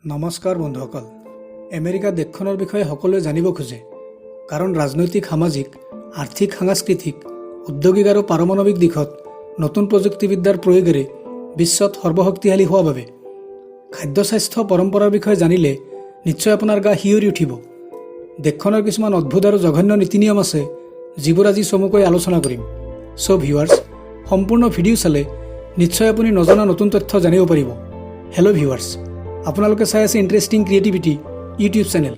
নমস্কাৰ বন্ধুসকল। আমেৰিকা দেশখনৰ বিষয়ে সকলোৱে জানিব খোজে, কাৰণ ৰাজনৈতিক, সামাজিক, আৰ্থিক, সাংস্কৃতিক, ঔদ্যোগিক আৰু পাৰমাণৱিক দিশত নতুন প্ৰযুক্তিবিদ্যাৰ প্ৰয়োগেৰে বিশ্বত সৰ্বশক্তিশালী হোৱা বাবে। খাদ্য, স্বাস্থ্য, পৰম্পৰাৰ বিষয়ে জানিলে নিশ্চয় আপোনাৰ গা শিয়ৰি উঠিব। দেশখনৰ কিছুমান অদ্ভুত আৰু জঘন্য নীতি নিয়ম আছে, যিবোৰ আজি চমুকৈ আলোচনা কৰিম। চ' ভিউৱাৰ্ছ, সম্পূৰ্ণ ভিডিঅ' চালে নিশ্চয় আপুনি নজনা নতুন তথ্য জানিব পাৰিব। হেল্ল' ভিউৱাৰ্ছ, আপোনালোকে চাই আছে ইণ্টাৰেষ্টিং ক্ৰিয়েটিভিটি ইউটিউব চেনেল।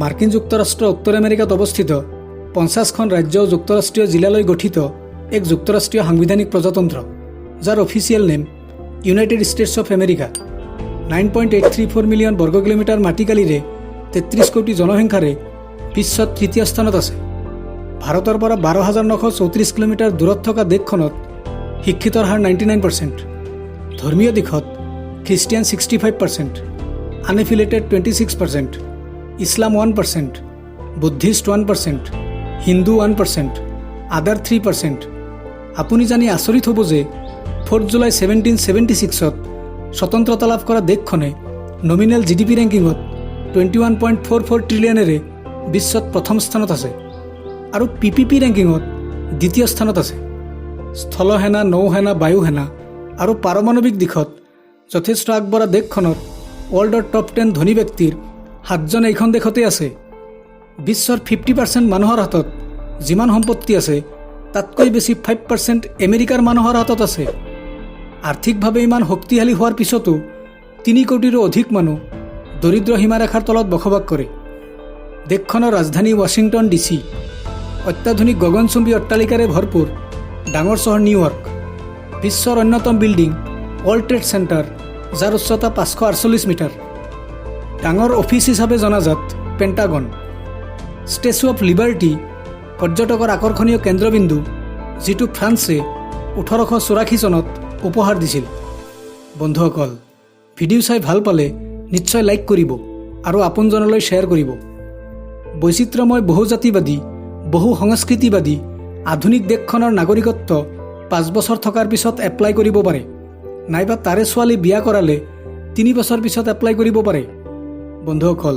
মাৰ্কিন যুক্তৰাষ্ট্ৰ উত্তৰ আমেৰিকাত অৱস্থিত 50খন ৰাজ্য আৰু যুক্তৰাষ্ট্ৰীয় জিলালৈ গঠিত এক যুক্তৰাষ্ট্ৰীয় সাংবিধানিক প্ৰজাতন্ত্ৰ, যাৰ official name United states of America. 9.834 million বৰ্গ কিলোমিটাৰ মাটিকালিৰে 33 কোটি জনসংখ্যাৰে বিশ্বত তৃতীয় স্থানত আছে। ভাৰতৰ পৰা 12,934 কিলোমিটাৰ দূৰত থকা দেশখনত শিক্ষিতৰ হাৰ 99%, ধৰ্মীয় দিশত খ্ৰীষ্টিয়ান 65%, আনএফিলেটেড 26%, ইছলাম 1%, বুদ্ধিষ্ট 1%, হিন্দু 1%, আদাৰ 3%। আপুনি জানি আচৰিত হ'ব যে 4 জুলাই 1776ত স্বতন্ত্ৰতা লাভ কৰা দেশখনে নমিনেল GDP ৰেংকিঙত 21.44 ট্ৰিলিয়নেৰে বিশ্বত প্ৰথম স্থানত আছে আৰু PPP ৰেংকিঙত দ্বিতীয় স্থানত আছে। স্থলসেনা, নৌসেনা, বায়ুসেনা আৰু পাৰমাণৱিক দিশত যথেষ্ট আগবঢ়া দেশখনত ৱৰ্ল্ডৰ টপ 10 ধনী ব্যক্তিৰ 7জন এইখন দেশতে আছে। বিশ্বৰ 50% মানুহৰ হাতত যিমান সম্পত্তি আছে, তাতকৈ বেছি 5% আমেৰিকাৰ মানুহৰ হাতত আছে। আৰ্থিকভাৱে ইমান শক্তিশালী হোৱাৰ পিছতো 3 কোটিৰো অধিক মানুহ দৰিদ্ৰ সীমাৰেখাৰ তলত বসবাস কৰে। দেশখনৰ ৰাজধানী ৱাশ্বিংটন DC, অত্যাধুনিক গগনচুম্বী অট্টালিকাৰে ভৰপূৰ ডাঙৰ চহৰ নিউয়ৰ্ক, বিশ্বৰ অন্যতম বিল্ডিং ৱৰ্ল্ড ট্ৰেড চেণ্টাৰ, যাৰ উচ্চতা 548 মিটাৰ, ডাঙৰ অফিচ হিচাপে জনাজাত পেণ্টাগন, ষ্টেচু অফ লিবাৰ্টি পৰ্যটকৰ আকৰ্ষণীয় কেন্দ্ৰবিন্দু, যিটো ফ্ৰান্সে 1884 চনত উপহাৰ দিছিল। বন্ধুসকল, ভিডিঅ' চাই ভাল পালে নিশ্চয় লাইক কৰিব আৰু আপোনজনলৈ শ্বেয়াৰ কৰিব। বৈচিত্ৰ্যময় বহুজাতিবাদী, বহু সংস্কৃতিবাদী আধুনিক দেশখনৰ নাগৰিকত্ব 5 বছৰ থকাৰ পিছত এপ্লাই কৰিব পাৰে, নাইবা তাৰে ছোৱালী বিয়া কৰালে 3 বছৰ পিছত এপ্লাই কৰিব পাৰে। বন্ধুসকল,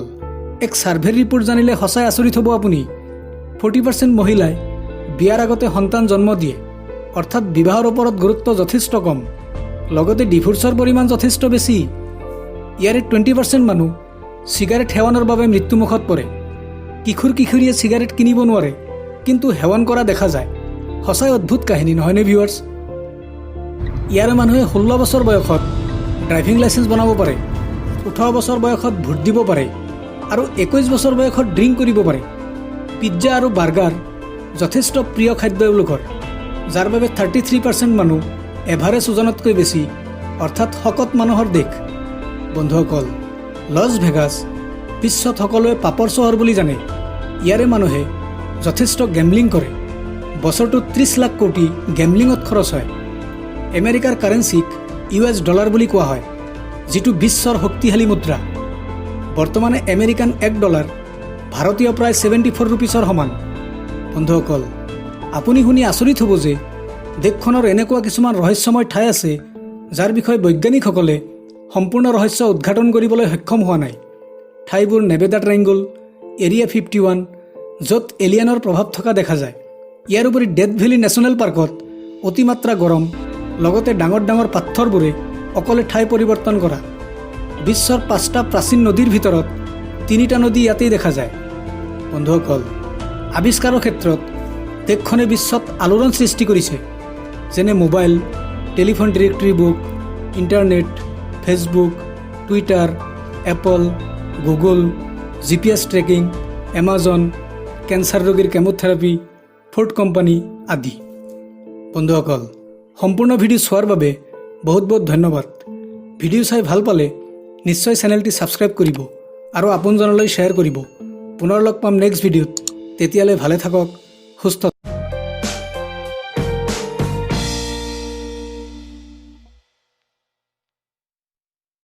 এক ছাৰ্ভেৰ ৰিপৰ্ট জানিলে সঁচাই আচৰিত হ'ব আপুনি। 40% মহিলাই বিয়াৰ আগতে সন্তান জন্ম দিয়ে, অৰ্থাৎ বিবাহৰ ওপৰত গুৰুত্ব যথেষ্ট কম। লগতে ডিভোৰ্চৰ পৰিমাণ যথেষ্ট বেছি। ইয়াৰে 20% মানুহ চিগাৰেট সেৱনৰ বাবে মৃত্যুমুখত পৰে। কিশোৰীয়ে চিগাৰেট কিনিব নোৱাৰে, কিন্তু সেৱন কৰা দেখা যায়। সঁচাই অদ্ভুত কাহিনী, নহয়নে ভিউৱাৰ্ছ? ইয়াৰে মানুহে 16 বছৰ বয়সত ড্ৰাইভিং লাইচেঞ্চ বনাব পাৰে, 18 বছৰ বয়সত ভোট দিব পাৰে আৰু 21 বছৰ বয়সত ড্ৰিংক কৰিব পাৰে। পিজ্জা আৰু বাৰ্গাৰ যথেষ্ট প্ৰিয় খাদ্য এওঁলোকৰ, যাৰ বাবে 33% মানুহ এভাৰেজ ওজনতকৈ বেছি, অৰ্থাৎ শকত মানুহৰ দেশ। বন্ধুসকল, লছ ভেগাছ বিশ্বত সকলোৱে পাপৰ চহৰ বুলি জানে। ইয়াৰে মানুহে যথেষ্ট গেমলিং কৰে। বছৰটোত 30 লাখ কোটি গেমলিঙত খৰচ হয়। আমেৰিকাৰ কাৰেঞ্চিক US ডলাৰ বুলি কোৱা হয়, যিটো বিশ্বৰ শক্তিশালী মুদ্ৰা। বৰ্তমানে আমেৰিকান $1 ভাৰতীয় প্ৰায় 74 ৰুপিছৰ সমান। বন্ধুসকল, আপুনি শুনি আচৰিত হ'ব যে দেশখনৰ এনেকুৱা কিছুমান ৰহস্যময় ঠাই আছে, যাৰ বিষয়ে বৈজ্ঞানিকসকলে সম্পূৰ্ণ ৰহস্য উদ্ঘাটন কৰিবলৈ সক্ষম হোৱা নাই। ঠাইবোৰ নেবেডা ট্ৰাইংগল, এৰিয়া 51, য'ত এলিয়েনৰ প্ৰভাৱ থকা দেখা যায়। ইয়াৰ উপৰি ডেথ ভেলী নেশ্যনেল পাৰ্কত অতিমাত্ৰা গৰম, লগতে ডাঙৰ ডাঙৰ পাথৰবোৰে অকলে ঠাই পৰিৱৰ্তন কৰা। বিশ্বৰ 5টা প্ৰাচীন নদীৰ ভিতৰত 3টা নদী ইয়াতেই দেখা যায়। বন্ধুসকল, আৱিষ্কাৰৰ ক্ষেত্ৰত দেশখনে বিশ্বত আলোড়ন সৃষ্টি কৰিছে, যেনে mobile, telephone directory book, internet, Facebook, Twitter, Apple, Google, GPS tracking, Amazon, cancer ৰোগীৰ কেমোথেৰাপি, ফৰ্ড কোম্পানী আদি। বন্ধুসকল, সম্পূৰ্ণ ভিডিঅ' চোৱাৰ বাবে বহুত বহুত ধন্যবাদ। ভিডিঅ' চাই ভাল পালে নিশ্চয় চেনেলটি ছাবস্ক্ৰাইব কৰিব আৰু আপোনজনলৈ শ্বেয়াৰ কৰিব। পুনৰ লগ পাম নেক্সট ভিডিঅ'ত। তেতিয়ালৈ ভালে থাকক, সুস্থ থাকক।